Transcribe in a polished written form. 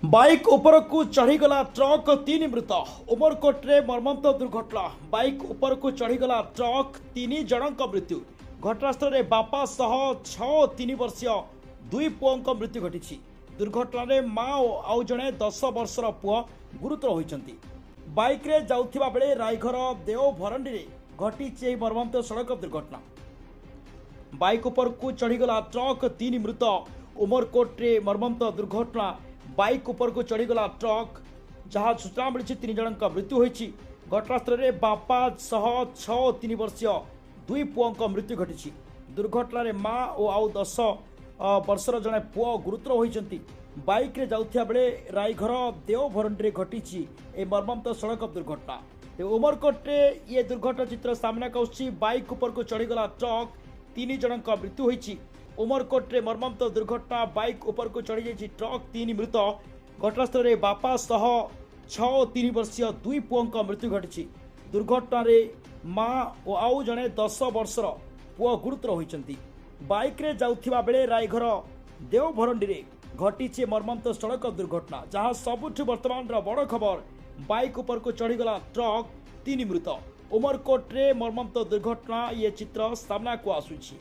Bike उपरकू चढ़ीगला truck तीन मृत उमरकोट्रे मर्मंत दुर्घटना बाइक उपरकू चढ़ीगला ट्रक तीन जनक मृत्यु घटनास्थल में बापा सह 6 वर्षीय दुई पुओं मृत्यु घटी दुर्घटना माँ और आउ जड़े 10 वर्षर पुओ गुरुतर होती बाइक रे जाउथिबा बेले रायघर देवभरंडी में घटी मर्मंत सड़क दुर्घटना बाइक उपरकू चढ़ीगला ट्रक तीन मृत उमरकोट्रे मर्मंत दुर्घटना बाइक उपर को चढ़ीगला ट्रक जहाँ सूचना मिली तीन जन मृत्यु होती घटनास्थल में बापा सह 6 वर्षीय दुई पुओं मृत्यु घटी दुर्घटना माँ और आउ 10 वर्षर जड़े पुओ गुरुतर होती बाइक रे जाउथिया बेले रायघर देवभरंडी घटी मर्मंत सड़क दुर्घटना उमरकोट्रे ये दुर्घटना चित्र सामना आउछि बाइक उपर को चढ़ीगला ट्रक तीन जन मृत्यु होती उमरकोट्रे मर्मंत दुर्घटना बाइक उपर को चढ़ी जाइए ट्रक तीन मृत घटनास्थल में बापा सह 6 वर्षीय दुई पुओं मृत्यु घटी दुर्घटना माँ और आउ जड़े 10 वर्षर पुओ गुरुतर होती बाइक रे जाउथिबा बेले रायघर देवभरंडी में घटी मर्मंत सड़क दुर्घटना जहाँ सबुठ वर्तमान बड़ खबर बाइक उपर को चढ़ीगला ट्रक तीन मृत उमरकोट्रे मर्मंत दुर्घटना ये चित्र सामना को आसुछि।